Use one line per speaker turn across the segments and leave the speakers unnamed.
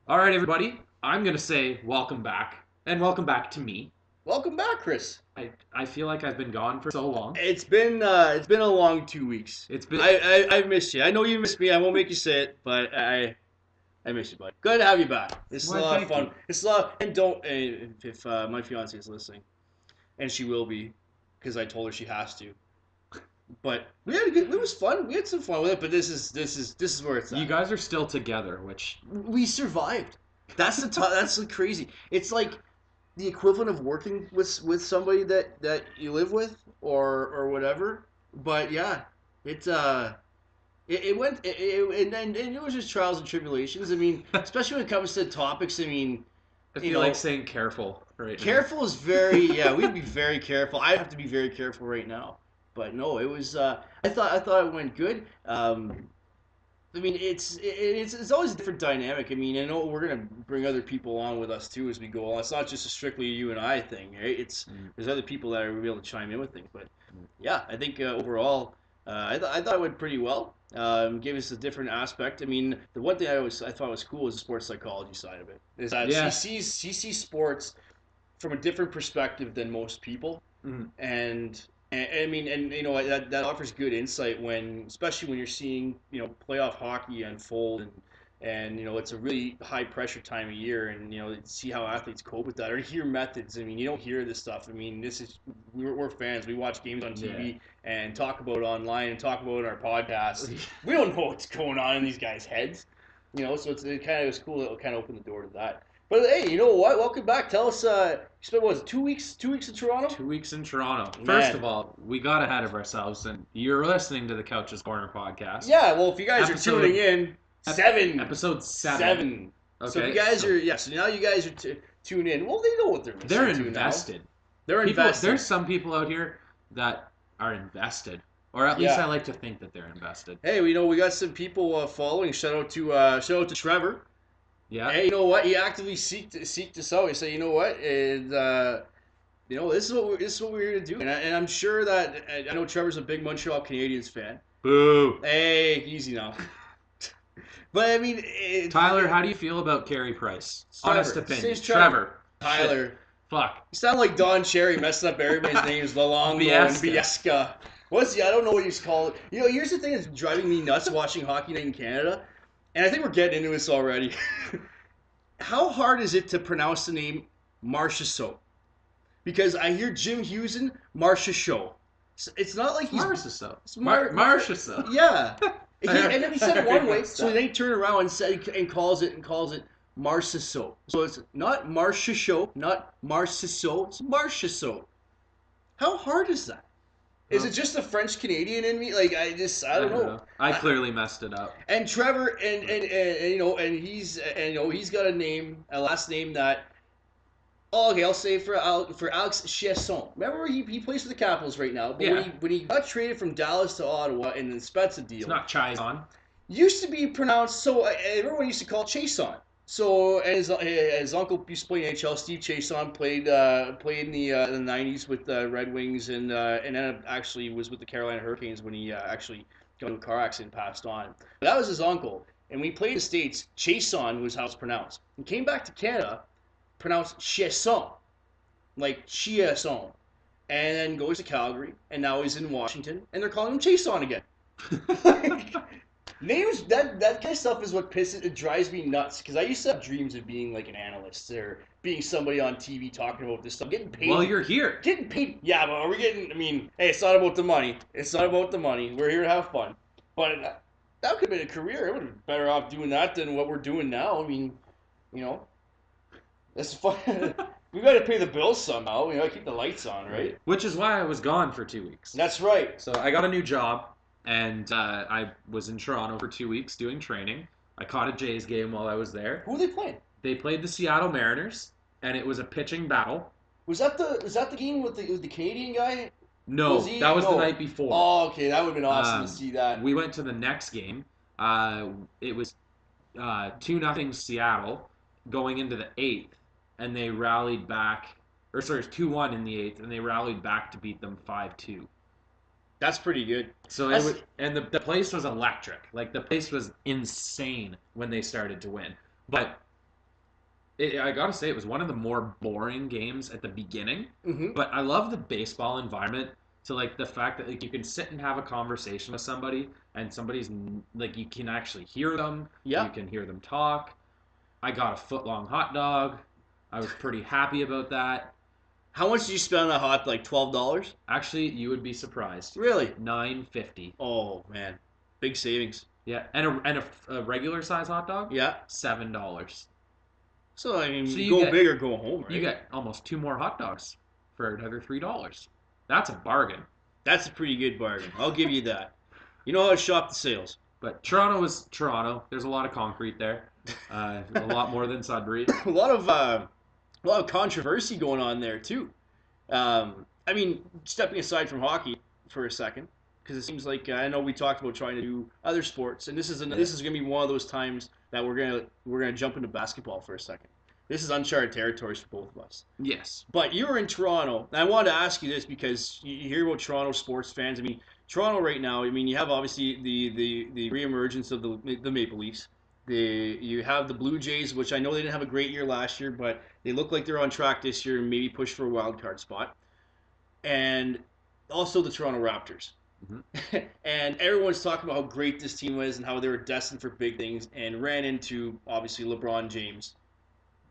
All right, everybody. I'm gonna say welcome back, and welcome back to me.
Welcome back, Chris.
I feel like I've been gone for so long.
It's been a long 2 weeks.
It's been
I missed you. I know you missed me. I won't make you say it, but I miss you, bud. Good to have you back. It's a
why.
lot of
Thank
fun.
you.
It's a lot. And don't if my fiance is listening, and she will be, because I told her she has to. But we had a good. It was fun. We had some fun with it. But this is where it's
You
at.
guys are still together, which
We survived. That's the crazy. It's like the equivalent of working with somebody that you live with or whatever. But yeah, it it went and it was just trials and tribulations. I mean, especially when it comes to topics. I mean,
I
you
feel
know,
like saying careful right now.
careful is very yeah. We'd be very careful. I have to be very careful right now. But no, it was. I thought it went good. I mean, it's always a different dynamic. I mean, I know we're gonna bring other people on with us too as we go on. It's not just a strictly you and I thing, right? It's
Mm,
there's other people that are able to chime in with things. But
mm.
yeah, I think overall, I thought it went pretty well. Gave us a different aspect. I mean, the one thing I thought was cool was the sports psychology side of it. Is that
Yeah.
she sees sports from a different perspective than most people,
Mm,
and I mean, and you know that offers good insight when, especially when you're seeing playoff hockey unfold, and it's a really high pressure time of year, and see how athletes cope with that or hear methods. I mean, you don't hear this stuff. I mean, this is we're fans. We watch games on
yeah.
TV and talk about it online and talk about it in our podcasts. We don't know what's going on in these guys' heads, So it kind of was cool. It kind of opened the door to that. But hey, you know what? Welcome back. Tell us. You spent what was it, 2 weeks? 2 weeks in Toronto.
2 weeks in Toronto. First
Man,
of all, we got ahead of ourselves, and you're listening to the Couch's Corner podcast,
yeah. Well, if you guys are tuning
episode
in, seven,
episode 7.
seven. So if you
Okay,
guys
so
are, yeah. So now you guys are tune in. Well, they know what they're
they're
listening to now.
invested.
They're
People,
invested.
there's some people out here that are invested, or at least I
Yeah.
like to think that they're invested.
Hey, we got some people following. Shout out to Trevor.
Yeah.
Hey, you know what? He actively seeked us out. He said, you know what? This is what we're here to do. And I'm sure that I know Trevor's a big Montreal Canadiens fan.
Boo.
Hey, easy now. But I mean,
Tyler, how do you feel about Carey Price? Honest
Trevor.
opinion.
Says Trevor.
Trevor. Shit.
Tyler.
Fuck.
You sound like Don Cherry messing up everybody's names. Lalongo and
Biesca.
Biesca. What's I don't know what he's called. Here's the thing that's driving me nuts watching Hockey Night in Canada, and I think we're getting into this already. How hard is it to pronounce the name Marchessault? Because I hear Jim Hughes and Marchessault. It's not like he's
Marchessault.
it's
Marchessault.
yeah. And then he said it one way, so
Stop.
then he turned around and calls it Marchessault. So it's not Marchessault, not Marchessault, it's Marchessault. How hard is that? Is
Well,
it just the French Canadian in me? Like I
I
don't
don't
know.
know. I clearly messed it up.
And Trevor and he's got a last name that. Oh, okay, I'll say for Alex Chiasson. Remember he plays for the Capitals right now, but
Yeah.
when he got traded from Dallas to Ottawa in the Spezza
It's
deal,
not Chison.
used to be pronounced so. Everyone used to call it Chason. So and his uncle used to play NHL. Steve Chason played in the '90s with the Red Wings and then actually was with the Carolina Hurricanes when he actually got into a car accident and passed on. But that was his uncle. And when he played in the States, Chason was how it's pronounced. He came back to Canada, pronounced Chiasson, like Chiasson, and then goes to Calgary, and now he's in Washington, and they're calling him Chason again. Names that kind of stuff is what it drives me nuts because I used to have dreams of being like an analyst or being somebody on TV talking about this stuff, getting paid.
Well, you're here.
Getting paid, yeah, but are we getting? I mean, hey, it's not about the money. It's not about the money. We're here to have fun. But that could have been a career. I would have been better off doing that than what we're doing now. I mean, you know, that's fun. We got to pay the bills somehow. We got to keep the lights on, right?
Which is why I was gone for 2 weeks.
That's right.
So I got a new job, and I was in Toronto for 2 weeks doing training. I caught a Jays game while I was there.
Who are they playing?
They played the Seattle Mariners, and it was a pitching battle.
Was that the game with the Canadian guy?
No,
Was he?
that was the
No.
night before.
Oh, okay, that would have been awesome
Um,
to see that.
We went to the next game. It was 2-0 Seattle going into the eighth, and they rallied back. Or sorry, it was 2-1 in the eighth, and they rallied back to beat them 5-2.
That's pretty good.
So it
That's
was, and the place was electric. Like the place was insane when they started to win. But I gotta say, it was one of the more boring games at the beginning.
Mm-hmm.
But I love the baseball environment. So like the fact that like you can sit and have a conversation with somebody, and somebody's like you can actually hear them. You
Yeah.
can hear them talk. I got a foot long hot dog. I was pretty happy about that.
How much did you spend on a hot? Like $12?
Actually, you would be surprised.
Really?
9.50.
Oh man, big savings.
Yeah, and a regular size hot dog,
Yeah.
$7.
So I mean,
So
go big or go home,
you
right?
get almost two more hot dogs for another $3. That's a bargain.
That's a pretty good bargain. I'll give you that. You know how to shop the sales.
But Toronto is Toronto. There's a lot of concrete there, a lot more than Sudbury.
A lot of controversy going on there too. I mean, stepping aside from hockey for a second, because it seems like I know we talked about trying to do other sports, and this is going to be one of those times that we're gonna jump into basketball for a second. This is uncharted territories for both of us.
Yes.
But you were in Toronto, and I wanted to ask you this because you hear about Toronto sports fans. I mean, Toronto right now. I mean, you have obviously the reemergence of the Maple Leafs. You have the Blue Jays, which I know they didn't have a great year last year, but they look like they're on track this year and maybe push for a wild card spot. And also the Toronto Raptors.
Mm-hmm.
And everyone's talking about how great this team was and how they were destined for big things, and ran into obviously LeBron James,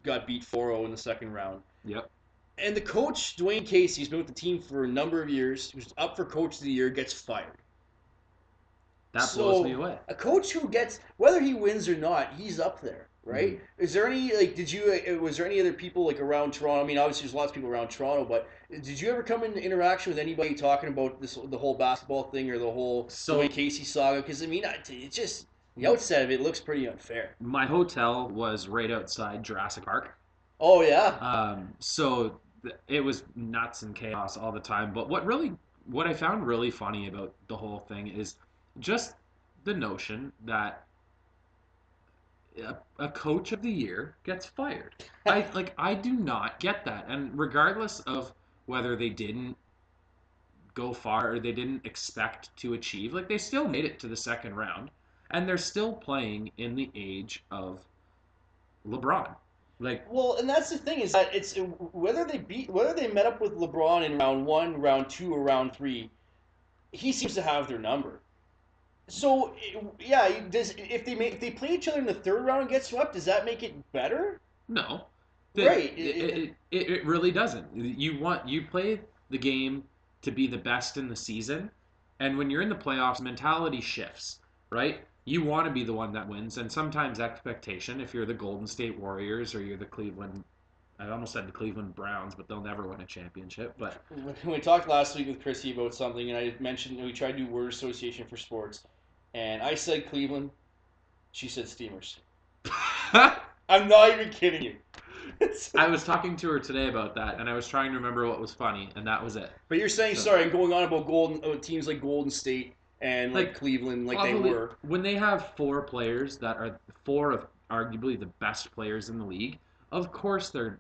got beat 4-0 in the second round.
Yep.
And the coach, Dwayne Casey, has been with the team for a number of years. He was up for coach of the year, gets fired.
That blows me
So
away.
a coach who gets, whether he wins or not, he's up there, right?
Mm-hmm.
Is there any like was there any other people like around Toronto? I mean, obviously there's lots of people around Toronto, but did you ever come into interaction with anybody talking about the whole basketball thing or the whole
So
Dwayne Casey saga? Because I mean, it just the outset of it looks pretty unfair.
my hotel was right outside Jurassic Park.
Oh yeah.
So it was nuts and chaos all the time. But what I found really funny about the whole thing is just the notion that a coach of the year gets fired. I do not get that. And regardless of whether they didn't go far or they didn't expect to achieve, like they still made it to the second round, and they're still playing in the age of LeBron. Like
Well, and that's the thing is that it's whether they met up with LeBron in round one, round two, or round three, he seems to have their number. So yeah, if they play each other in the third round and get swept, does that make it better?
no,
Right.
it really doesn't. You play the game to be the best in the season, and when you're in the playoffs, mentality shifts, right? You want to be the one that wins, and sometimes expectation. If you're the Golden State Warriors or you're the Cleveland, I almost said the Cleveland Browns, but they'll never win a championship. But
When we talked last week with Chrissy about something, and I mentioned we tried to do word association for sports, and I said Cleveland, she said Steamers. I'm not even kidding you.
I was talking to her today about that, and I was trying to remember what was funny, and that was it.
But you're saying,
So,
sorry, going on about teams like Golden State and like
like
Cleveland, like they
probably
were.
when they have four players that are four of arguably the best players in the league, of course their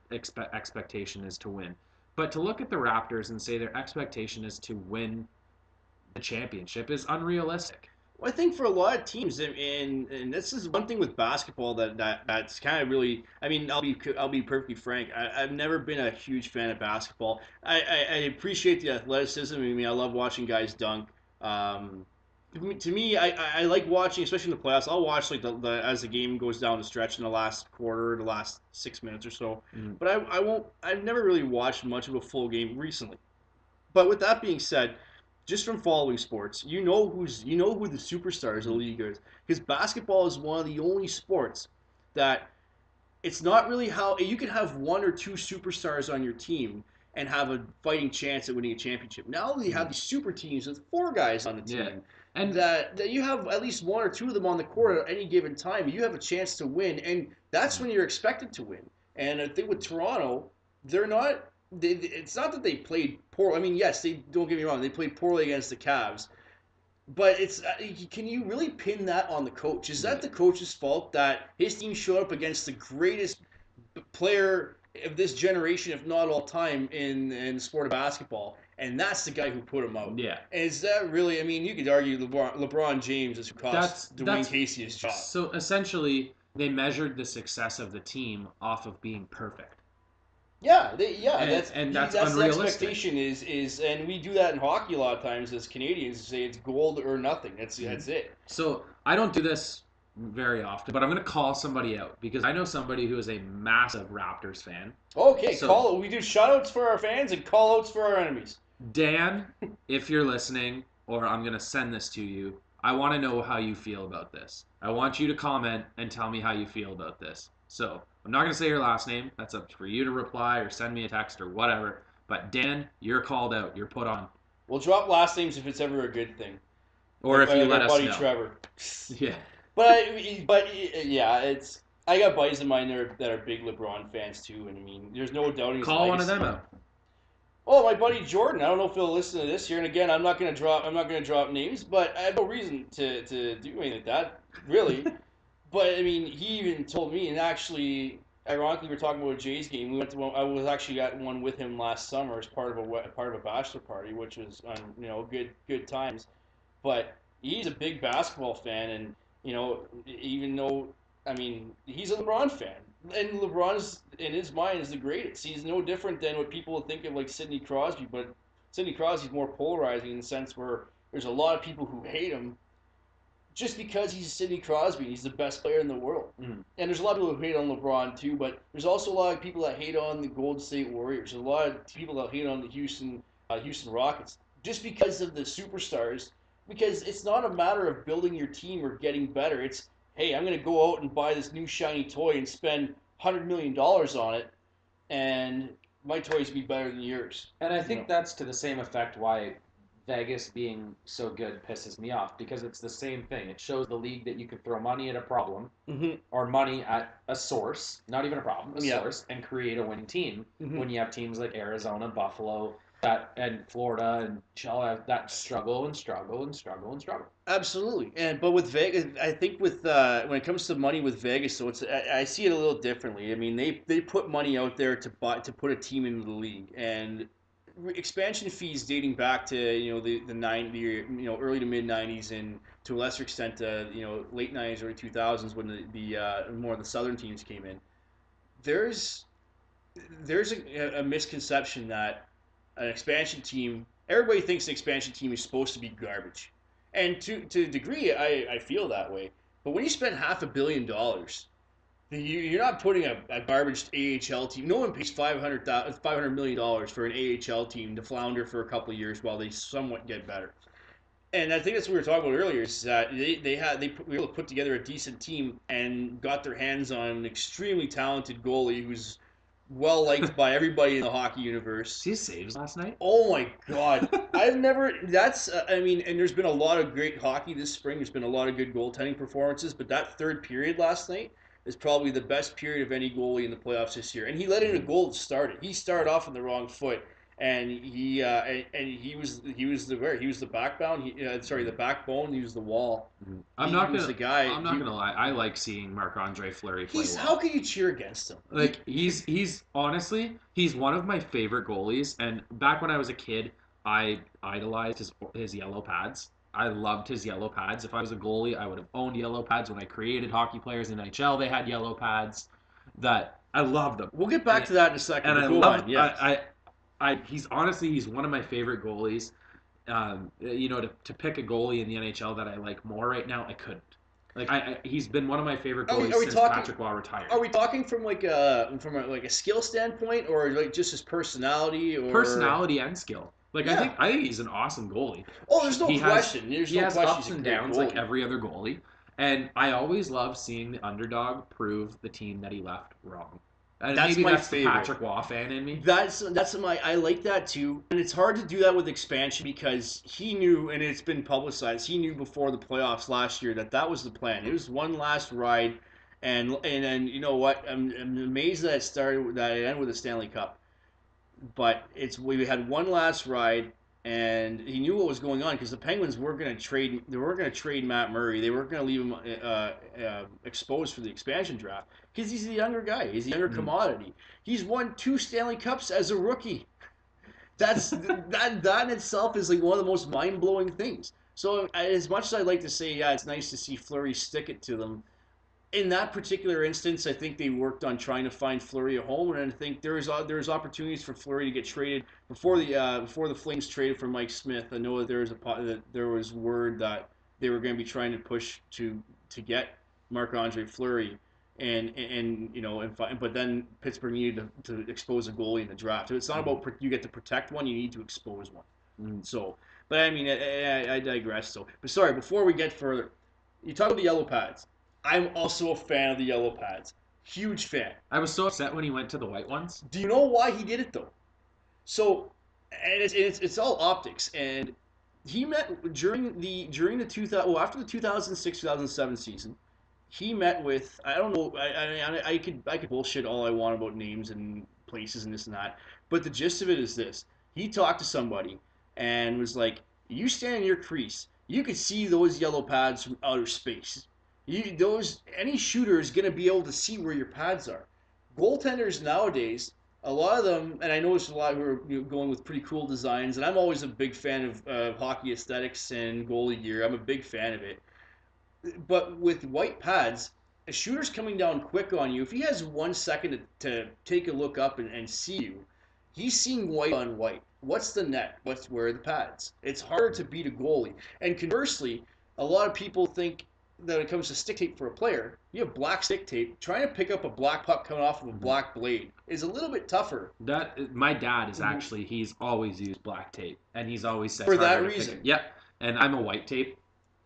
expectation is to win. But to look at the Raptors and say their expectation is to win the championship is unrealistic.
Well, I think for a lot of teams, and this is one thing with basketball that's kind of really. I mean, I'll be perfectly frank. I've never been a huge fan of basketball. I appreciate the athleticism. I mean, I love watching guys dunk. To me, I like watching, especially in the playoffs. I'll watch like as the game goes down the stretch in the last quarter, the last 6 minutes or so.
Mm.
But I won't. I've never really watched much of a full game recently. But with that being said, just from following sports, you know who the superstars of the league is, because basketball is one of the only sports that it's not really how you can have one or two superstars on your team and have a fighting chance at winning a championship. Now you have these super teams with four guys on the
Yeah,
team,
and
that you have at least one or two of them on the court at any given time. You have a chance to win, and that's when you're expected to win. And I think with Toronto, they're not. It's not that they played poor. I mean, yes, they don't get me wrong. They played poorly against the Cavs, but it's can you really pin that on the coach? Is that the coach's fault that his team showed up against the greatest player of this generation, if not all time, in the sport of basketball, and that's the guy who put him out?
yeah,
Is that really? I mean, you could argue LeBron James is who cost Dwayne
that's
Casey his job.
so essentially they measured the success of the team off of being perfect.
Yeah,
And that's
that's the
unrealistic.
expectation is, and we do that in hockey a lot of times as Canadians. Say it's gold or nothing. That's it.
So I don't do this very often, but I'm going to call somebody out because I know somebody who is a massive Raptors fan.
Okay,
So
call. We do shoutouts for our fans and call outs for our enemies.
Dan, if you're listening, or I'm going to send this to you, I want to know how you feel about this. I want you to comment and tell me how you feel about this. So I'm not going to say your last name. That's up for you to reply or send me a text or whatever. But Dan, you're called out. You're put on.
We'll drop last names if it's ever a good thing.
Or if you
Like
let
our
us
buddy
know.
Trevor.
Yeah.
But yeah, it's. I got buddies of mine that are big LeBron fans too, and I mean, there's no doubting his
Call one of
legacy.
them out.
Oh, my buddy Jordan. I don't know if he'll listen to this here. And again, I'm not gonna drop names, but I have no reason to do anything like that, really. But I mean, he even told me, and actually, ironically, we were talking about a Jays game. We went to one. I was actually at one with him last summer as part of a bachelor party, which was good times. But he's a big basketball fan, and even though I mean he's a LeBron fan, and LeBron's in his mind is the greatest. He's no different than what people would think of like Sidney Crosby, but Sidney Crosby's more polarizing in the sense where there's a lot of people who hate him just because he's Sidney Crosby. He's the best player in the world.
Mm.
And there's a lot of people who hate on LeBron too, but there's also a lot of people that hate on the Golden State Warriors. There's a lot of people that hate on the Houston Rockets just because of the superstars. Because it's not a matter of building your team or getting better. It's, hey, I'm going to go out and buy this new shiny toy and spend $100 million on it, and my toys be better than yours.
And I think that's to the same effect why Vegas being so good pisses me off because it's the same thing. It shows the league that you can throw money at a problem
Mm-hmm.
or money at a source, not even a problem, a
Yeah.
source, and create a winning team.
Mm-hmm.
When you have teams like Arizona, Buffalo, and Florida and that struggle and struggle and struggle and struggle.
Absolutely, but with Vegas, I think with when it comes to money with Vegas, so I see it a little differently. I mean, they put money out there to put a team into the league, and expansion fees dating back to the early to mid '90s, and to a lesser extent late '90s, early 2000s when the more of the southern teams came in. There's a misconception that an expansion team, everybody thinks an expansion team is supposed to be garbage. And to a degree, I feel that way. But when you spend $500 million, you're not putting a garbage AHL team. No one pays $500 million for an AHL team to flounder for a couple of years while they somewhat get better. And I think that's what we were talking about earlier, is that they were able to put together a decent team and got their hands on an extremely talented goalie who's well liked by everybody in the hockey universe.
See his saves last night?
Oh my God. I've never, that's, I mean, and there's been a lot of great hockey this spring. There's been a lot of good goaltending performances, but that third period last night is probably the best period of any goalie in the playoffs this year. And he let in a goal to start it. He started off on the wrong foot, and he was the backbone. The backbone. He was the wall.
I'm
He
not
was
gonna.
the guy.
I'm not gonna lie. I like seeing Marc-Andre Fleury play well.
How can you cheer against him?
Like he's honestly he's one of my favorite goalies. And back when I was a kid, I idolized his yellow pads. I loved his yellow pads. If I was a goalie, I would have owned yellow pads. When I created hockey players in NHL, they had yellow pads. That I loved them.
We'll get back to that in a second.
And I
Go
love.
on, yes.
He's one of my favorite goalies. To pick a goalie in the NHL that I like more right now, I couldn't. He's been one of my favorite goalies since Patrick Roy retired.
Are we talking from a skill standpoint, or like just his personality, or
personality and skill?
Yeah.
I think he's an awesome goalie.
Oh, there's no question.
He has ups and downs like every other goalie, and I always love seeing the underdog prove the team that he left wrong. And
that's
maybe
my
that's
favorite.
the Patrick Roy fan in me.
I like that too, and it's hard to do that with expansion because he knew, and it's been publicized. He knew before the playoffs last year that was the plan. It was one last ride, and then you know what? I'm amazed that it ended with a Stanley Cup, but we had one last ride. And he knew what was going on because the Penguins weren't going to trade. They weren't going to trade Matt Murray. They weren't going to leave him exposed for the expansion draft because he's a younger guy. He's a younger commodity. He's won 2 Stanley Cups as a rookie. That in itself is like one of the most mind blowing things. So as much as I like to say, yeah, it's nice to see Fleury stick it to them. in that particular instance, I think they worked on trying to find Fleury a home, and I think there's opportunities for Fleury to get traded before the Flames traded for Mike Smith. I know that that there was word that they were going to be trying to push to get Marc-Andre Fleury, and you know, but then Pittsburgh needed to expose a goalie in the draft. So it's not about you get to protect one, you need to expose one. So, but I mean, I digress. So, but sorry, before we get further, you talk about the yellow pads. I'm also a fan of the yellow pads. Huge fan.
I was so upset when he went to the white ones.
Do you know why he did it though? So, and it's all optics. And he met during the 2000 well after the 2006-2007 season. He met with I don't know I could bullshit all I want about names and places and this and that, but the gist of it is this: he talked to somebody and was like, "You stand in your crease, you could see those yellow pads from outer space. Any shooter is gonna be able to see where your pads are. Goaltenders nowadays, a lot of them, and I noticed a lot who are going with pretty cool designs. And I'm always a big fan of hockey aesthetics and goalie gear. I'm a big fan of it. But with white pads, a shooter's coming down quick on you. If he has 1 second to take a look up and see you, he's seeing white on white. What's the net? Where are the pads? It's harder to beat a goalie. And conversely, a lot of people think that when it comes to stick tape for a player, you have black stick tape. Trying to pick up a black puck coming off of a black blade is a little bit tougher.
That my dad is actually he's always used black tape, and he's always said
for that reason.
Yep, and I'm a white tape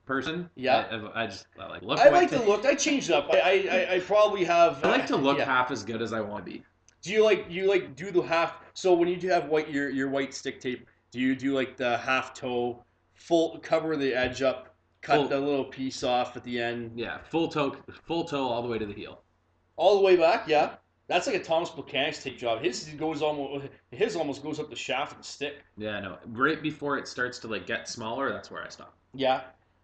person.
Yeah,
I like look.
I like to look. I changed up. I probably have.
I like to look half as good as I want to be.
Do you like do the half? So when you do have your white stick tape, do you do like the half toe, full cover the edge up, cut the little piece off at the end?
Yeah, full toe all the way to the heel.
All the way back, yeah. That's like a Thomas Plekanec's tape job. His almost goes up the shaft of the stick.
Yeah, no. Right before it starts to like get smaller, that's where I stop.
Yeah.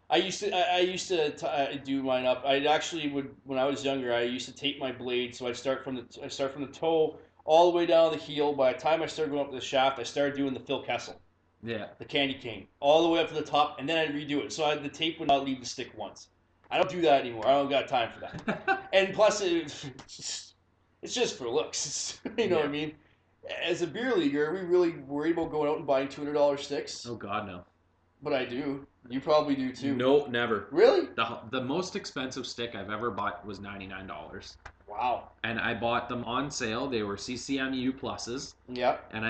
I used to do mine up. I actually would when I was younger. I used to tape my blade, so I start from the toe all the way down to the heel. By the time I started going up the shaft, I started doing the Phil Kessel, the candy cane, all the way up to the top, and then I'd redo it. So the tape would not leave the stick once. I don't do that anymore. I don't got time for that. And plus, it's just for looks. You know what I mean? As a beer leaguer, are we really worried about going out and buying $200 sticks?
Oh God, no.
But I do. You probably do too.
No, never.
Really?
The most expensive stick I've ever bought was $99.
Wow.
And I bought them on sale. They were CCMU pluses.
Yep.
And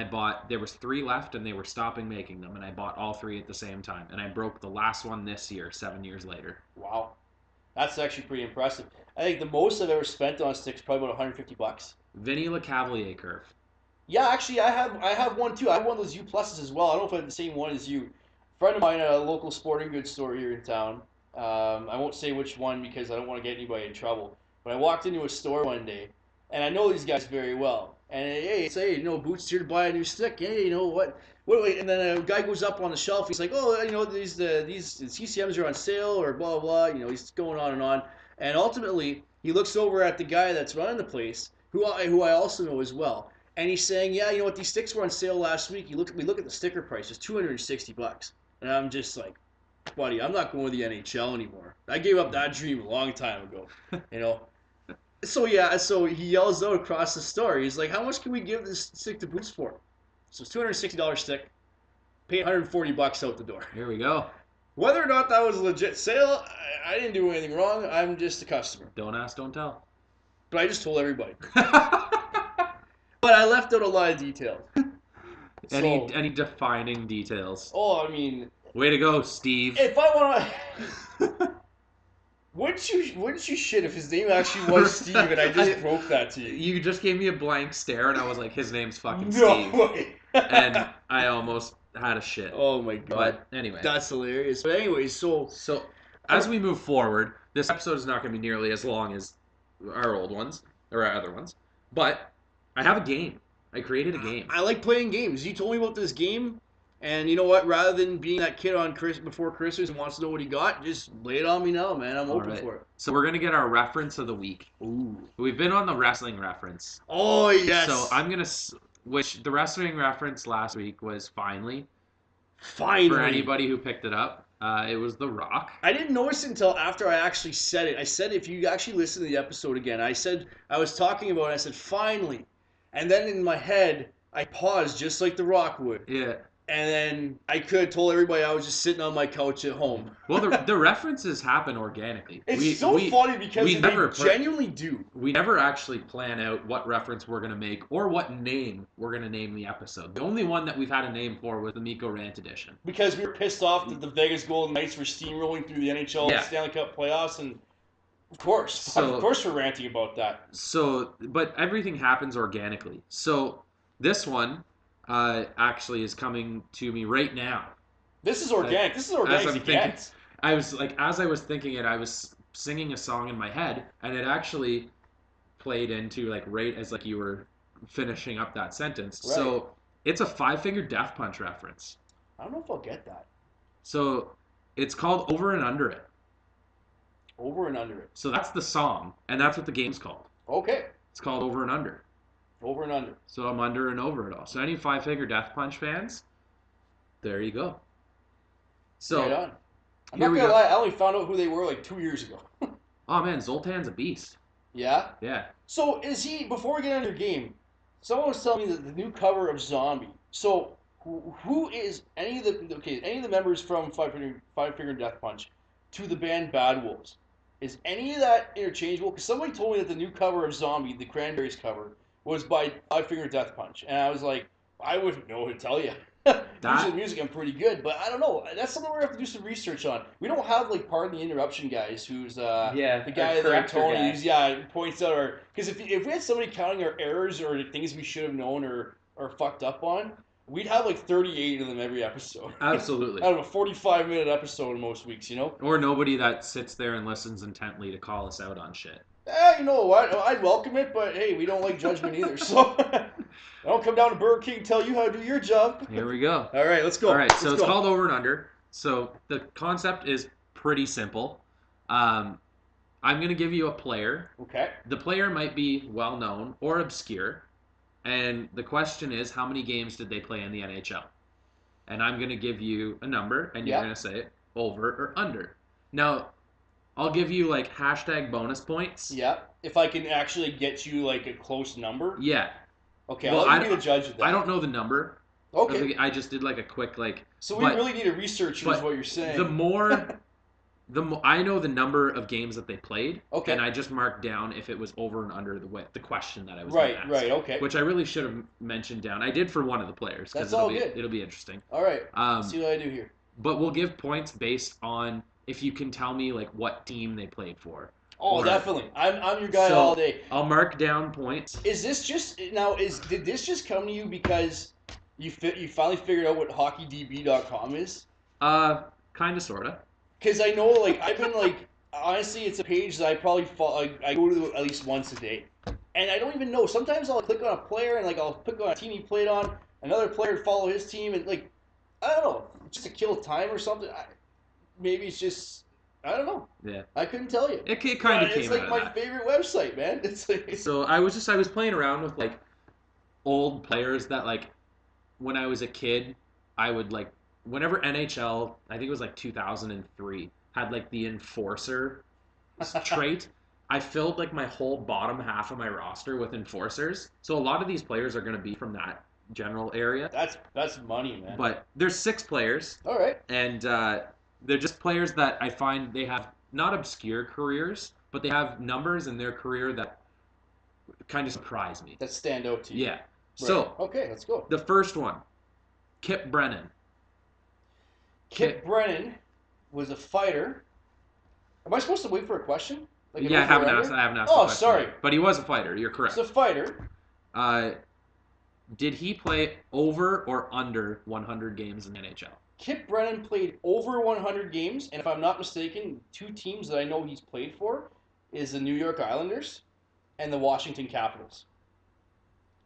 there was 3 left, and they were stopping making them. And I bought all 3 at the same time. And I broke the last one this year, 7 years later.
Wow. That's actually pretty impressive. I think the most I've ever spent on sticks probably about $150.
Vinny LeCavalier curve.
Yeah, actually, I have one too. I have one of those U pluses as well. I don't know if I have the same one as you. A friend of mine at a local sporting goods store here in town. I won't say which one because I don't want to get anybody in trouble. But I walked into a store one day, and I know these guys very well. And hey, say, Boots here to buy a new stick. Hey, what? And then a guy goes up on the shelf. He's like, oh, these CCMs are on sale or blah blah. He's going on and on. And ultimately, he looks over at the guy that's running the place, who I also know as well. And he's saying, yeah, these sticks were on sale last week. We look at the sticker price. It's $260. And I'm just like, buddy, I'm not going to the NHL anymore. I gave up that dream a long time ago. So he yells out across the store. He's like, how much can we give this stick to Boots for? So it's $260 stick. Paid $140 out the door.
Here we go.
Whether or not that was a legit sale, I didn't do anything wrong. I'm just a customer.
Don't ask, don't tell.
But I just told everybody. But I left out a lot of details.
Any defining details?
Oh, I mean...
Way to go, Steve.
If I want to... Wouldn't you shit if his name actually was Steve and I just broke that to you?
You just gave me a blank stare and I was like, his name's fucking
No
Steve.
way.
And I almost had a shit.
Oh my God.
But anyway.
That's hilarious. But anyway, so
as we move forward, this episode is not going to be nearly as long as our old ones, or our other ones. But I have a game. I created a game.
I like playing games. You told me about this game, and you know what? Rather than being that kid on before Christmas and wants to know what he got, just lay it on me now, man. I'm open for it.
So we're going to get our reference of the week.
Ooh.
We've been on the wrestling reference.
Oh, yes.
So I'm going to... Which the wrestling reference last week was Finally.
Finally.
For anybody who picked it up. It was The Rock.
I didn't notice it until after I actually said it. I said, if you actually listen to the episode again, I said, I was talking about it, I said, finally. And then in my head, I paused just like The Rock would.
Yeah.
And then I could have told everybody I was just sitting on my couch at home.
Well, the references happen organically.
It's so funny because
we
they
never
genuinely do.
We never actually plan out what reference we're going to make or what name we're going to name the episode. The only one that we've had a name for was the Miko Rant edition.
Because we were pissed off that the Vegas Golden Knights were steamrolling through the NHL Stanley Cup playoffs, and of course we're ranting about that.
So, but everything happens organically. So this one actually is coming to me right now.
This is organic. This is organic as it gets.
I was like, as I was thinking it, I was singing a song in my head, and it actually played into like right as like you were finishing up that sentence. Right. So it's a Five Finger Death Punch reference.
I don't know if I'll get that.
So it's called Over and Under It.
Over and Under It.
So that's the song, and that's what the game's called.
Okay.
It's called Over and Under.
Over and under.
So I'm under and over it all. So any Five Finger Death Punch fans, there you go. So
right on. I'm not gonna lie, I only found out who they were like 2 years ago.
Oh man, Zoltan's a beast.
Yeah?
Yeah.
So is he, before we get into your game, someone was telling me that the new cover of Zombie. So who is any of the members from Five Finger Death Punch to the band Bad Wolves? Is any of that interchangeable? Because somebody told me that the new cover of Zombie, the Cranberries cover, was by Five Finger Death Punch. And I was like, I wouldn't know to tell you. Usually the music I'm pretty good, but I don't know. That's something we're going to have to do some research on. We don't have, like, Pardon the Interruption guys who's the guy that Tony points out our... Because if we had somebody counting our errors or things we should have known or fucked up on, we'd have like 38 of them every episode.
Absolutely.
Out of a 45-minute episode most weeks, you know?
Or nobody that sits there and listens intently to call us out on shit.
You know what? I'd welcome it, but hey, we don't like judgment either, so... I don't come down to Burger King and tell you how to do your job.
Here we go.
All right, let's go.
All right, so it's called Over and Under. So the concept is pretty simple. I'm going to give you a player.
Okay.
The player might be well-known or obscure. And the question is, how many games did they play in the NHL? And I'm going to give you a number, and you're going to say over or under. Now, I'll give you, like, hashtag bonus points.
Yeah, if I can actually get you, like, a close number.
Yeah.
Okay, well, I'll be the judge of that.
I don't know the number.
Okay.
I just did, like, a quick, like...
So we really need to research is what you're saying.
The more... I know the number of games that they played,
okay,
and I just marked down if it was over and under the question that I was going to ask.
Right, okay.
Which I really should have mentioned down. I did for one of the players because it'll be interesting.
All right. Let's see what I do here.
But we'll give points based on if you can tell me like what team they played for.
Oh, definitely. I'm your guy all day.
I'll mark down points.
Is this just now? Did this just come to you because you finally figured out what HockeyDB.com is?
Kind of, sorta.
Because I know, like, I've been, like, honestly, it's a page that I probably I go to at least once a day. And I don't even know. Sometimes I'll click on a player and, like, I'll click on a team he played on, another player follow his team, and, like, I don't know, just to kill time or something. Maybe it's just, I don't know.
Yeah.
I couldn't tell you.
It kind of came
It's, like,
out
my
of that.
favorite website, man. It's like...
So I was playing around with, like, old players that, like, when I was a kid, I would, like, whenever NHL, I think it was like 2003, had like the enforcer trait, I filled like my whole bottom half of my roster with enforcers. So a lot of these players are going to be from that general area.
That's money, man.
But there's 6 players.
All right.
And they're just players that I find they have not obscure careers, but they have numbers in their career that kind of surprise me.
That stand out to you.
Yeah.
Right.
So,
okay, let's go.
The first one, Kip Brennan.
Kip Brennan was a fighter. Am I supposed to wait for a question? Like
I haven't asked a question.
Oh, sorry.
But he was a fighter. You're correct.
He's a fighter.
Did he play over or under 100 games in the NHL?
Kip Brennan played over 100 games, and if I'm not mistaken, 2 teams that I know he's played for is the New York Islanders and the Washington Capitals.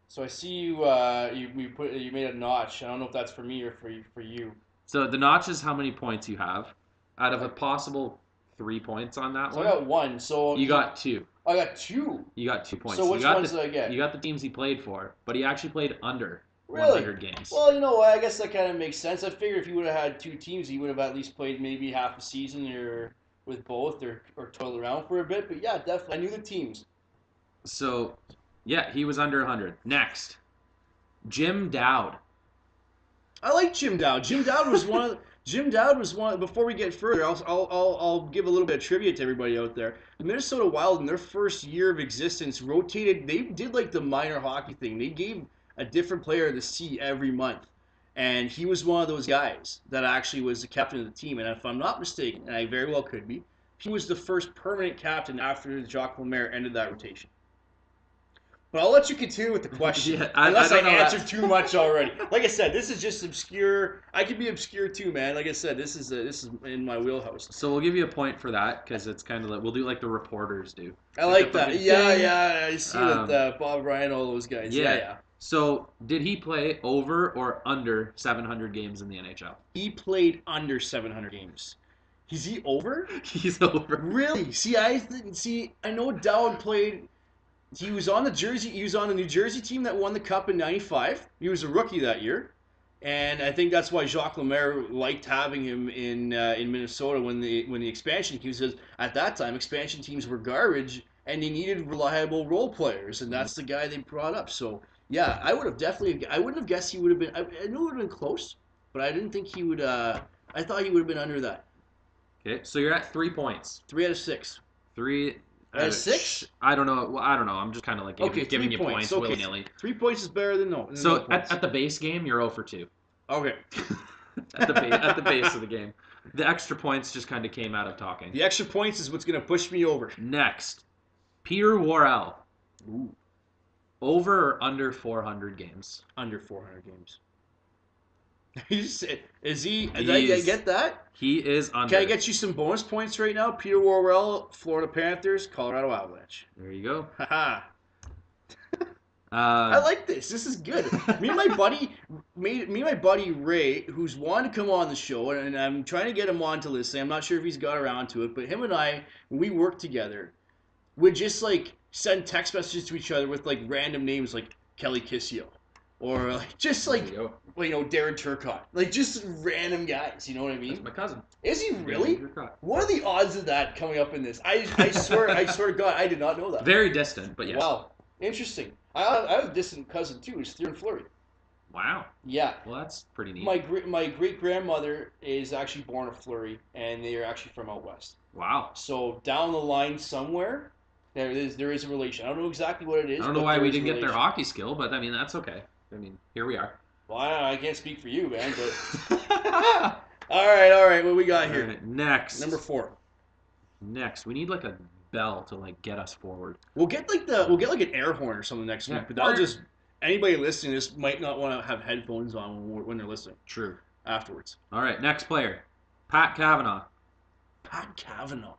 So I see you you made a notch. I don't know if that's for me or for you.
So the notch is how many points you have out of a possible 3 points on that
so
one.
I got 1. So
you got 2.
I got 2.
You got 2 points.
So which ones did I get?
You got the teams he played for, but he actually played under
Really?
100 games.
Well, you know what? I guess that kind of makes sense. I figured if he would have had two teams, he would have at least played maybe half a season or with both or toiled around for a bit. But yeah, definitely. I knew the teams.
So, yeah, he was under 100. Next, Jim Dowd.
I like Jim Dowd. Jim Dowd was one of. Jim Dowd was one. Before we get further, I'll give a little bit of trivia to everybody out there. The Minnesota Wild, in their first year of existence, rotated. They did like the minor hockey thing. They gave a different player the C every month, and he was one of those guys that actually was the captain of the team. And if I'm not mistaken, and I very well could be, he was the first permanent captain after Jacques Lemaire ended that rotation. But I'll let you continue with the question,
Yeah,
unless
I
I
don't know
answered
that.
too much already. Like I said, this is just obscure. I can be obscure too, man. Like I said, this is in my wheelhouse.
So we'll give you a point for that because it's kind of like we'll do like the reporters do.
I
Like
like
the
that.
fucking
Yeah,
ding.
yeah. I see
Um,
that Bob Ryan, all those guys. Yeah,
yeah.
yeah.
So did he play over or under 700 games in the NHL?
He played under 700 games. Is he over?
He's over.
Really? See. I know Dowd played. He was on the Jersey. He was on the New Jersey team that won the Cup in '95. He was a rookie that year, and I think that's why Jacques Lemaire liked having him in Minnesota when the expansion teams. Because at that time, expansion teams were garbage, and they needed reliable role players, and that's the guy they brought up. So yeah, I would have definitely. I wouldn't have guessed he would have been. I knew it would have been close, but I didn't think he would. I thought he would have been under that.
Okay, so you're at 3 points.
3 out of 6.
Three.
Out of 6?
I don't know. Well, I don't know. I'm just kind of like
Okay,
giving
3
you
points.
points
Okay,
willy nilly.
3 points is better than no.
So
no points.
at the base game, you're 0 for 2.
Okay.
At the base of the game. The extra points just kind of came out of talking.
The extra points is what's going to push me over.
Next, Peter Worrell.
Ooh,
Over or under 400 games?
under 400 games. Is he? Did
He's-
I get that?
He is under.
Can I get you some bonus points right now? Peter Worrell, Florida Panthers, Colorado Avalanche.
There you go.
Haha. I
Uh,
like this. This is good. Me and my buddy Ray, who's wanted to come on the show, and I'm trying to get him on to listen. I'm not sure if he's got around to it, but him and I, when we worked together, would just like send text messages to each other with like random names like Kelly Kissio, or like just
there
like
you go.
well, Darren Turcotte, like just random guys. You know what I
That's
mean?
my cousin.
Is he really?
Turcotte.
What are the odds of that coming up in this? I swear to God, I did not know that.
Very distant, but yes.
Wow, interesting. I have a distant cousin too. He's Theron Fleury.
Wow.
Yeah,
Well, that's pretty neat.
my great grandmother is actually born a Fleury, and they are actually from out west.
Wow.
So down the line somewhere, there is a relation. I don't know exactly what it is.
I don't know
but
why
there
we
is a
didn't get their
relation.
hockey skill, but I mean that's okay. I mean, here we are.
Well, I can't speak for you, man. But all right. What we got here?
Alright, next.
Number 4.
Next, we need like a bell to like get us forward.
We'll get like an air horn or something next week.
Yeah.
But that'll just anybody listening to this might not want to have headphones on when they're listening
True.
afterwards.
All right, next player, Pat Kavanaugh.
Pat Kavanaugh.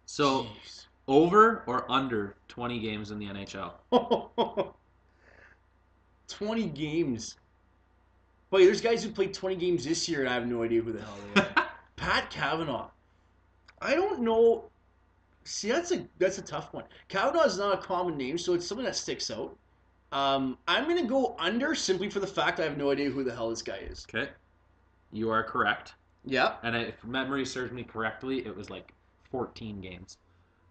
So
Jeez.
over or under 20 games in the NHL?
20 games. Boy, there's guys who played 20 games this year, and I have no idea who the hell they are. Pat Kavanaugh. I don't know. See, that's a tough one. Kavanaugh is not a common name, so it's something that sticks out. I'm gonna go under simply for the fact I have no idea who the hell this guy is.
Okay, you are correct.
Yeah.
And if memory serves me correctly, it was like 14 games.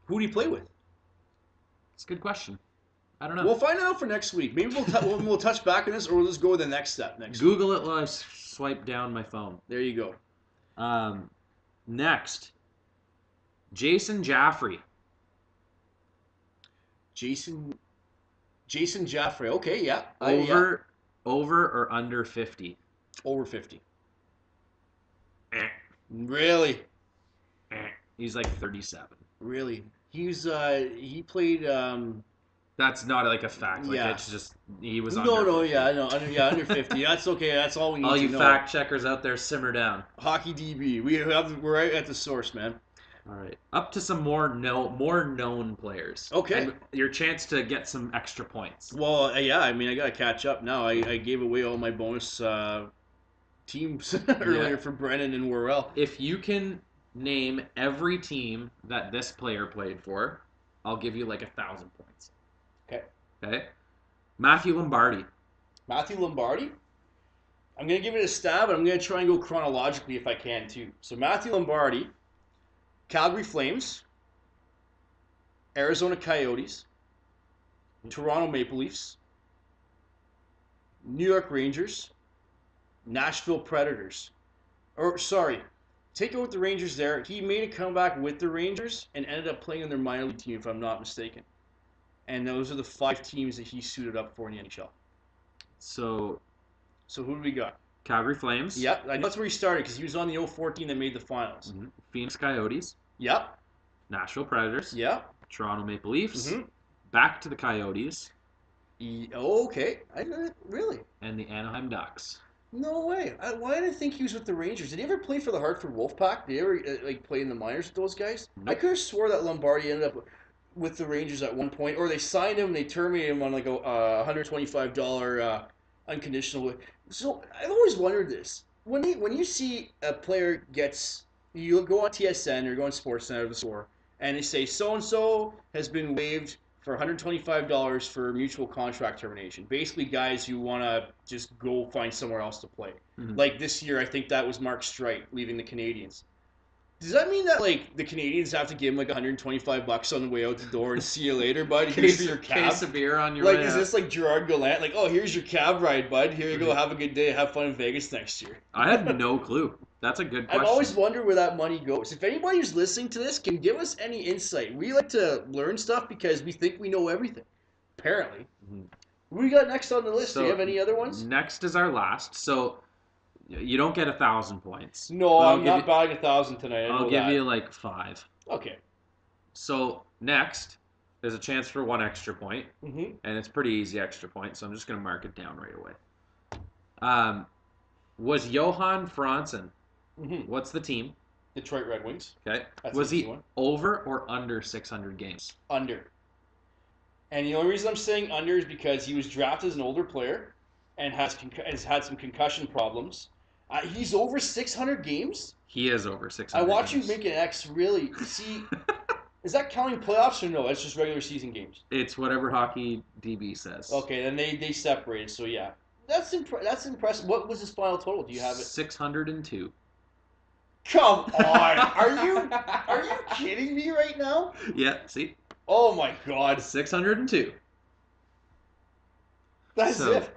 Who do you play with?
It's a good question. I don't know.
We'll find out for next week. Maybe we'll touch back on this, or we'll just go to the next step next week.
Google it while I swipe down my phone.
There you go.
Next, Jason Jaffrey.
Jason Jaffrey. Okay, yeah.
Over or under 50?
Over 50.
Eh,
Really?
eh. He's like 37.
Really? He played
That's not like a fact. Like
Yeah.
it's just he was
No,
under. 50.
yeah, no, under 50. That's okay. That's all we need
All
to
you
know.
fact checkers out there, simmer down.
Hockey DB. We're right at the source, man.
All right, up to some more known players.
Okay.
And your chance to get some extra points.
Well, yeah, I mean, I got to catch up now. I gave away all my bonus teams earlier for Brennan and Worrell.
If you can name every team that this player played for, I'll give you like 1,000 points.
Okay.
Okay. Matthew Lombardi.
Matthew Lombardi. I'm going to give it a stab, and I'm going to try and go chronologically if I can, too. So Matthew Lombardi, Calgary Flames, Arizona Coyotes, Toronto Maple Leafs, New York Rangers, Nashville Predators. Or, sorry, take out the Rangers there. He made a comeback with the Rangers and ended up playing on their minor league team, if I'm not mistaken. And those are the 5 teams that he suited up for in the NHL.
So
who do we got?
Calgary Flames.
Yep, I know that's where he started because he was on the 014 that made the finals.
Mm-hmm. Phoenix Coyotes.
Yep.
Nashville Predators.
Yep.
Toronto Maple Leafs.
Mm-hmm.
Back to the Coyotes.
Okay. Really?
And the Anaheim Ducks.
No way. Why did I think he was with the Rangers? Did he ever play for the Hartford Wolfpack? Did he ever play in the minors with those guys?
Nope.
I could have swore that Lombardi ended up with the Rangers at one point, or they signed him and they terminated him on like a $125 unconditional. So I've always wondered this: when you see a player you go on TSN or go on Sportsnet or the store, and they say so and so has been waived for $125 for mutual contract termination. Basically, guys who want to just go find somewhere else to play.
Mm-hmm.
Like this year, I think that was Mark Streit leaving the Canadiens. Does that mean that like the Canadians have to give him like $125 on the way out the door and see you later, bud? Here's your cab.
Case of beer on your
Like,
way
is
out.
this like Gerard Gallant? Like, oh, here's your cab ride, bud. Here you go. Have a good day. Have fun in Vegas next year.
I had no clue. That's a good question.
I've always wondered where that money goes. If anybody who's listening to this can give us any insight, we like to learn stuff because we think we know everything. Apparently.
Mm-hmm.
What do we got next on the list?
So,
do you have any other ones?
Next is our last. So you don't get 1,000 points.
No, I'm not batting 1,000 tonight.
I'll give you like 5.
Okay.
So next, there's a chance for 1 extra point,
Mm-hmm.
and it's pretty easy extra point. So I'm just gonna mark it down right away. Was Johan Franzen?
Mm-hmm.
What's the team?
Detroit Red Wings.
Okay.
That's
Was
an easy
he
one.
over or under 600 games?
Under. And the only reason I'm saying under is because he was drafted as an older player and has had some concussion problems. He's over 600 games?
He is over 600
I watch
games.
you make an X really. See, is that counting playoffs or no? That's just regular season games.
It's whatever Hockey DB says.
Okay, then they separated, so yeah. That's impressive. What was his final total? Do you have it?
602.
Come on. Are you kidding me right now?
Yeah, see?
Oh my god.
602.
That's
So,
it.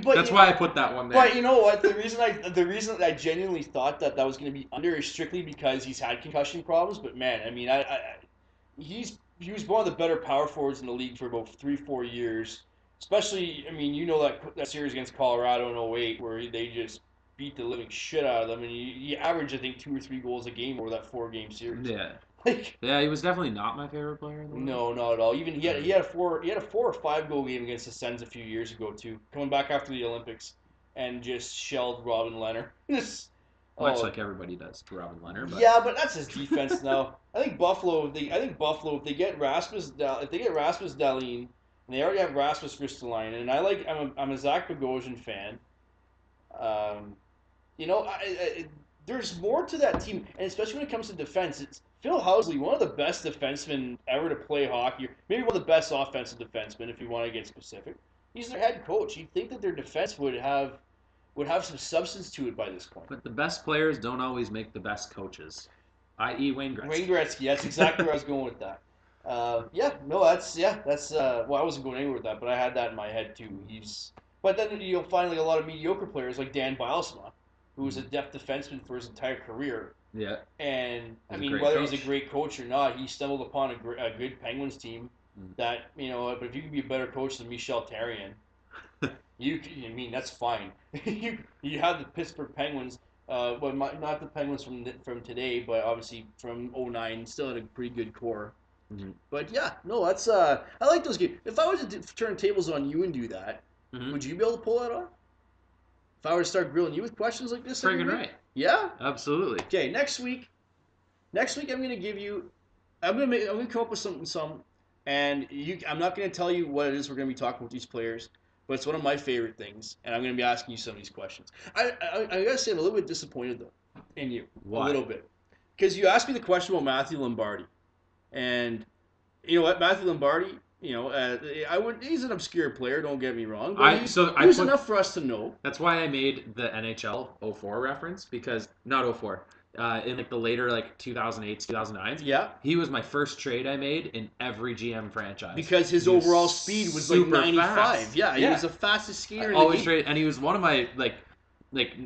That's why I put that one there.
But you know what? The reason I genuinely thought that was going to be under is strictly because he's had concussion problems. But man, I mean, he was one of the better power forwards in the league for about 3-4 years. Especially, I mean, you know that series against Colorado in 08 where they just beat the living shit out of them, and he averaged I think 2 or 3 goals a game over that 4-game series.
Yeah.
Like,
Yeah, he was definitely not my favorite player in the league.
no, not at all. Even he had a 4 or 5 goal game against the Sens a few years ago too, coming back after the Olympics, and just shelled Robin Lehner.
Much like everybody does to Robin Lehner. But
Yeah, but that's his defense now. I think Buffalo. If they get Rasmus Dahlin, and they already have Rasmus Ristolainen, and I'm a Zach Bogosian fan. You know, there's more to that team, and especially when it comes to defense, it's Phil Housley, one of the best defensemen ever to play hockey, maybe one of the best offensive defensemen if you want to get specific. He's their head coach. You'd think that their defense would have some substance to it by this point.
But the best players don't always make the best coaches, i.e. Wayne Gretzky.
Wayne Gretzky, that's exactly where I was going with that. That's well, I wasn't going anywhere with that, but I had that in my head too. But then you'll find like a lot of mediocre players like Dan Bilesma, who was a depth defenseman for his entire career.
Yeah.
And I
He's a
mean,
great
whether
coach.
he's a great coach or not, he stumbled upon a good Penguins team that, you know, but if you can be a better coach than Michel Therrien, I mean, that's fine. you have the Pittsburgh Penguins, well, not the Penguins from today, but obviously from 2009, still had a pretty good core.
Mm-hmm.
But yeah, no, that's I like those games. If I was to turn tables on you and do that, would you be able to pull that off? If I were to start grilling you with questions like this, every
Friggin'
week?
right.
Yeah.
Absolutely.
Okay, next week I'm gonna give you. I'm gonna come up with some, and I'm not gonna tell you what it is we're gonna be talking with these players, but it's one of my favorite things, and I'm gonna be asking you some of these questions. I gotta say I'm a little bit disappointed though in you.
Why?
A little bit, because you asked me the question about Matthew Lombardi, and you know what, Matthew Lombardi, He's an obscure player. Don't get me wrong, but
I
he was enough for us to know.
That's why I made the NHL '04 reference, because not '04, in like the later like 2008s, 2009s.
Yeah,
He was my first trade I made in every GM franchise.
because his
He was
overall speed was like
super
95.
fast.
Yeah, he was the fastest skater in the
Always
game.
trade, and he was one of my like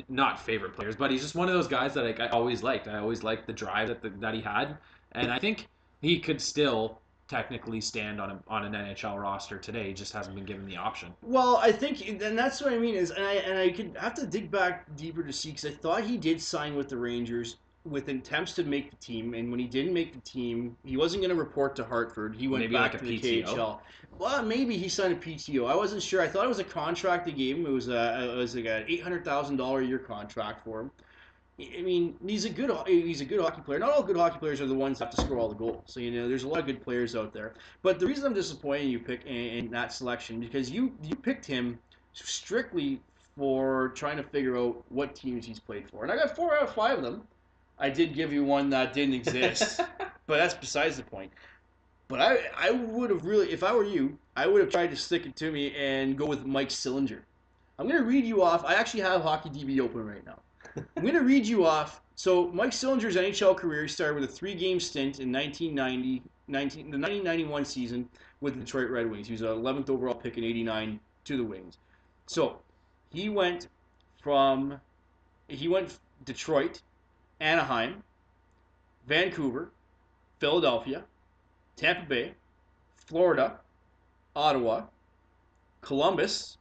not favorite players, but he's just one of those guys that like I always liked. I always liked the drive that he had, and I think he could still technically stand on an NHL roster today. He just hasn't been given the option.
Well, I think, and that's what I mean is, and I could have to dig back deeper to see because I thought he did sign with the Rangers with attempts to make the team, and when he didn't make the team, he wasn't going to report to Hartford. He went
Maybe
back
like
to
a
the
PTO?
KHL. Well, maybe he signed a PTO. I wasn't sure. I thought it was a contract they gave him. It was like an $800,000 a year contract for him. I mean, he's a good hockey player. Not all good hockey players are the ones that have to score all the goals. So there's a lot of good players out there. But the reason I'm disappointed you pick in that selection because you picked him strictly for trying to figure out what teams he's played for, and I got 4 out of 5 of them. I did give you one that didn't exist, but that's besides the point. But I would have really, if I were you, I would have tried to stick it to me and go with Mike Sillinger. I'm going to read you off. I actually have HockeyDB open right now. I'm going to read you off. So Mike Sillinger's NHL career started with a 3-game stint in the 1991 season with the Detroit Red Wings. He was an 11th overall pick in '89 to the Wings. So he went Detroit, Anaheim, Vancouver, Philadelphia, Tampa Bay, Florida, Ottawa, Columbus,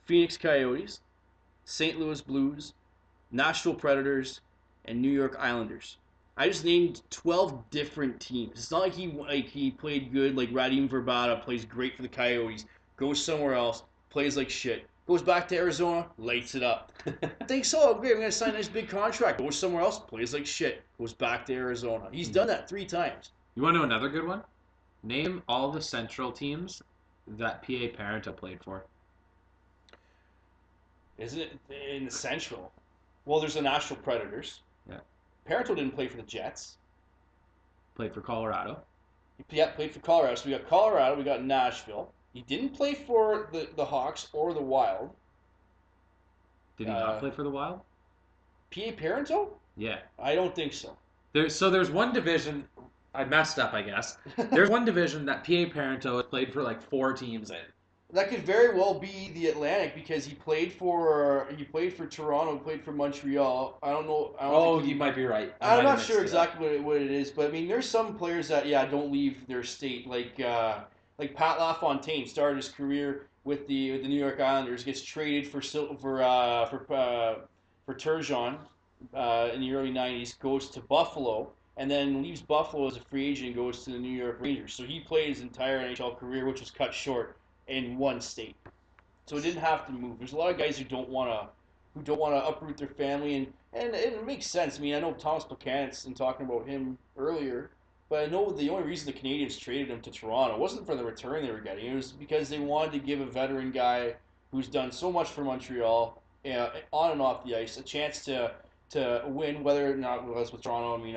Phoenix Coyotes, St. Louis Blues, Nashville Predators, and New York Islanders. I just named 12 different teams. It's not like he played good, like Radim Verbata plays great for the Coyotes, goes somewhere else, plays like shit, goes back to Arizona, lights it up. Thinks, oh, great, I'm going to sign this big contract, goes somewhere else, plays like shit, goes back to Arizona. He's done that 3 times.
You want to know another good one? Name all the Central teams that P.A. Parenta played for.
Isn't it in the Central? Well, there's the Nashville Predators.
Yeah.
Parento didn't play for the Jets.
Played for Colorado.
He played for Colorado. So we got Colorado, we got Nashville. He didn't play for the Hawks or the Wild.
Did he not play for the Wild?
P.A. Parento?
Yeah.
I don't think so.
There's one division. I messed up, I guess. There's one division that P.A. Parento has played for like 4 teams in.
That could very well be the Atlantic because he played for Toronto, played for Montreal. I don't know.
You might be right.
I'm not sure exactly what it is, but I mean, there's some players that don't leave their state, like Pat LaFontaine started his career with the New York Islanders, gets traded for Turgeon in the early '90s, goes to Buffalo, and then leaves Buffalo as a free agent and goes to the New York Rangers. So he played his entire NHL career, which was cut short in one state. So he didn't have to move. There's a lot of guys who don't want to uproot their family, and it makes sense. I mean, I know Thomas Plekanec and talking about him earlier, but I know the only reason the Canadians traded him to Toronto wasn't for the return they were getting. It was because they wanted to give a veteran guy who's done so much for Montreal, on and off the ice, a chance to win, whether or not it was with Toronto. I mean,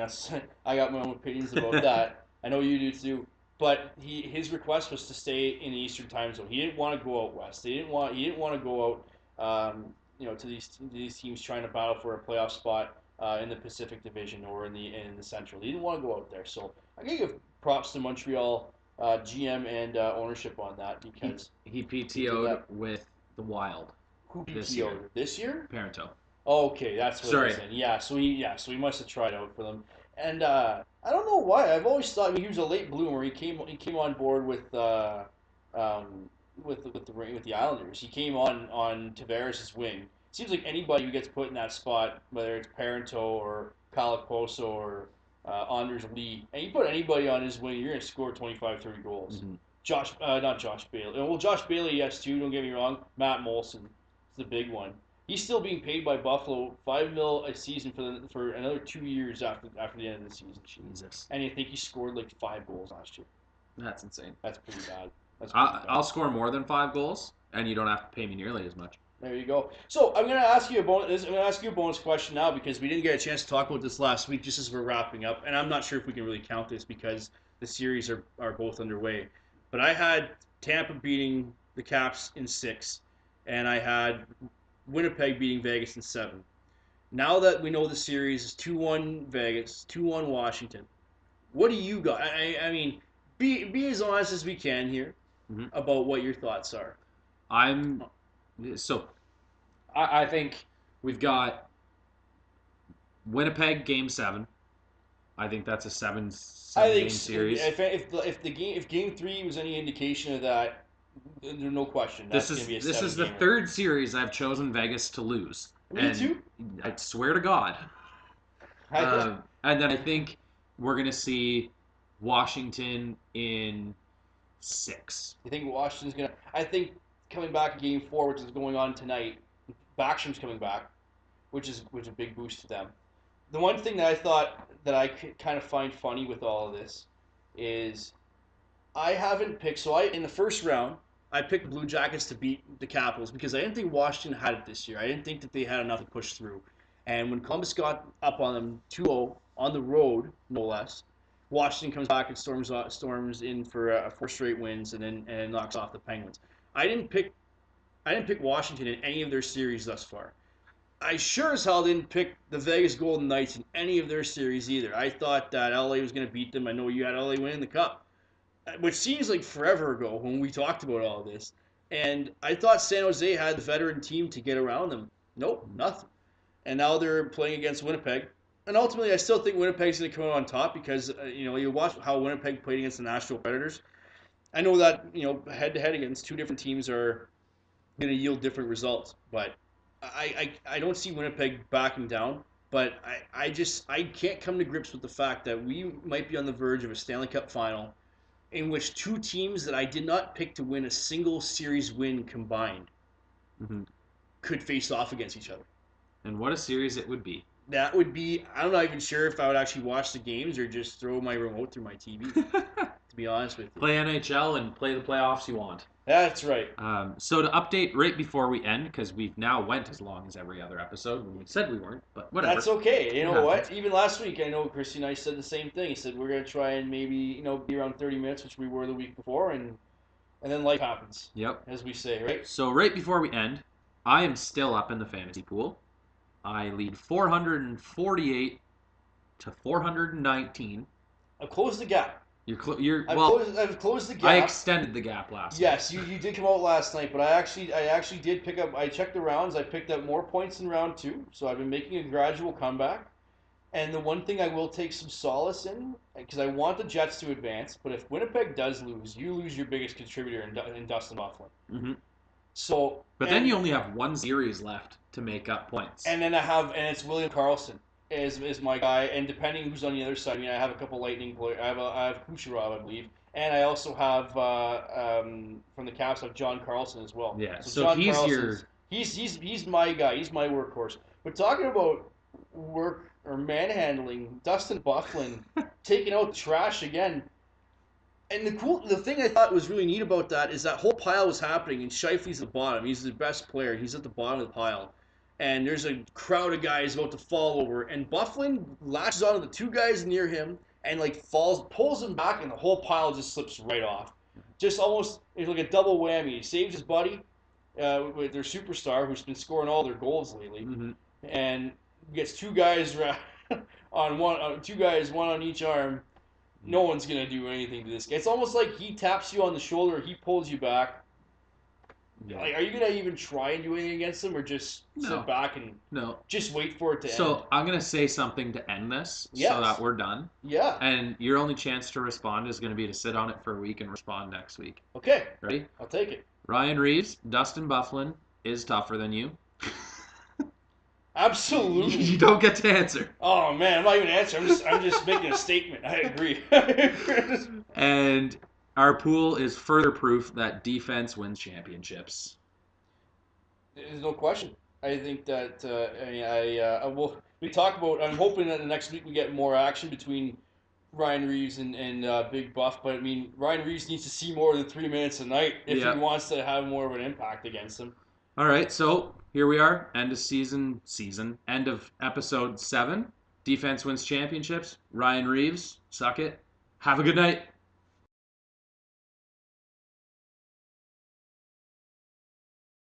I got my own opinions about that. I know you do too. But his request was to stay in the Eastern Time Zone. He didn't want to go out west. He didn't want to go out, to these teams trying to battle for a playoff spot in the Pacific Division or in the Central. He didn't want to go out there. So I gotta give props to Montreal GM and ownership on that because
he PTO'd with the Wild.
Who PTO'd this year?
Parento.
Okay, that's what
Sorry.
I'm saying. Yeah, so he must have tried out for them. And I don't know why. I've always thought he was a late bloomer. He came on board with the Islanders. He came on Tavares' wing. Seems like anybody who gets put in that spot, whether it's Parento or Kyle Okposo or Anders Lee, and you put anybody on his wing, you're gonna score 25, 30 goals.
Mm-hmm.
Not Josh Bailey. Well, Josh Bailey, yes, too. Don't get me wrong. Matt Molson is the big one. He's still being paid by Buffalo $5 million a season for another 2 years after the end of the season.
Jesus.
And I think he scored like 5 goals last year.
That's insane.
That's pretty bad.
I'll score more than 5 goals, and you don't have to pay me nearly as much.
There you go. So I'm going to ask you a bonus question now because we didn't get a chance to talk about this last week, just as we're wrapping up. And I'm not sure if we can really count this because the series are both underway. But I had Tampa beating the Caps in 6, and I had Winnipeg beating Vegas in 7. Now that we know the series is 2-1 Vegas, 2-1 Washington, what do you got? I mean, be as honest as we can here
Mhm.
about what your thoughts are.
I'm so I think we've got Winnipeg game 7. I think that's a
I
seven
think
game series.
if game 3 was any indication of that, there's no question
This
that's going to
is
be a
this
seven
is the
gamer.
third series I've chosen Vegas to lose,
Me
and
too.
I swear to God. And then I think we're gonna see Washington in 6.
You think Washington's gonna? I think coming back in Game 4, which is going on tonight, Backstrom's coming back, which is a big boost to them. The one thing that I thought that I kind of find funny with all of this is I haven't picked. So I in the first round I picked the Blue Jackets to beat the Capitals because I didn't think Washington had it this year. I didn't think that they had enough to push through. And when Columbus got up on them 2-0 on the road, no less, Washington comes back and storms in for 4 straight wins and knocks off the Penguins. I didn't pick I didn't pick Washington in any of their series thus far. I sure as hell didn't pick the Vegas Golden Knights in any of their series either. I thought that LA was going to beat them. I know you had LA winning the cup, which seems like forever ago when we talked about all this. And I thought San Jose had the veteran team to get around them. Nope, nothing. And now they're playing against Winnipeg. And ultimately, I still think Winnipeg's going to come out on top because you watch how Winnipeg played against the Nashville Predators. I know that head to head against two different teams are going to yield different results, but I don't see Winnipeg backing down. But I can't come to grips with the fact that we might be on the verge of a Stanley Cup final in which two teams that I did not pick to win a single series win combined
Mm-hmm.
could face off against each other.
And what a series it would be.
That would be, I'm not even sure if I would actually watch the games or just throw my remote through my TV, to be honest with you.
Play NHL and play the playoffs you want.
That's right.
So to update right before we end, because we've now went as long as every other episode when we said we weren't, but whatever.
That's okay. You
It
know what?
happens.
Even last week, I know Christy and I said the same thing. He said we're gonna try and maybe be around 30 minutes, which we were the week before, and then life happens,
Yep.
as we say, right?
So right before we end, I am still up in the fantasy pool. I lead 448 to 419.
I've closed the gap. I've closed the gap.
I extended the gap last
Yes,
night.
you did come out last night, but I actually did pick up. I checked the rounds. I picked up more points in round 2, so I've been making a gradual comeback. And the one thing I will take some solace in, because I want the Jets to advance, but if Winnipeg does lose, you lose your biggest contributor in Dustin Byfuglien.
Mm-hmm.
So,
but then you only have one series left to make up points.
And then it's William Karlsson is my guy, and depending who's on the other side, I mean, I have a couple Lightning players. I have Kucherov, I believe, and I also have from the Caps, I have John Carlson as well.
Yeah,
so John
he's
Carlson's, he's my guy. He's my workhorse. But talking about work or manhandling, Dustin Byfuglien taking out the trash again. And the thing I thought was really neat about that is that whole pile was happening, and Scheifele's at the bottom. He's the best player. He's at the bottom of the pile. And there's a crowd of guys about to fall over, and Byfuglien latches onto the two guys near him and pulls him back, and the whole pile just slips right off. Just almost it's like a double whammy. He saves his buddy with their superstar, who's been scoring all their goals lately,
mm-hmm.
and gets two guys one on each arm. No one's gonna do anything to this guy. It's almost like he taps you on the shoulder, he pulls you back. Yeah. Like, are you gonna even try and do anything against him, or just sit back and just wait for it to end?
So I'm gonna say something to end this, so that we're done.
Yeah.
And your only chance to respond is gonna be to sit on it for a week and respond next week.
Okay.
Ready?
I'll take it.
Ryan Reeves, Dustin Byfuglien is tougher than you.
Absolutely.
You don't get to answer.
Oh man, I'm not even answering. I'm just making a statement. I agree.
And our pool is further proof that defense wins championships.
There's no question. I think that we talk about. I'm hoping that the next week we get more action between Ryan Reeves and Big Buff. But I mean, Ryan Reeves needs to see more than 3 minutes a night if he wants to have more of an impact against him.
All right, so here we are, end of end of episode 7. Defense wins championships. Ryan Reeves, suck it. Have a good night.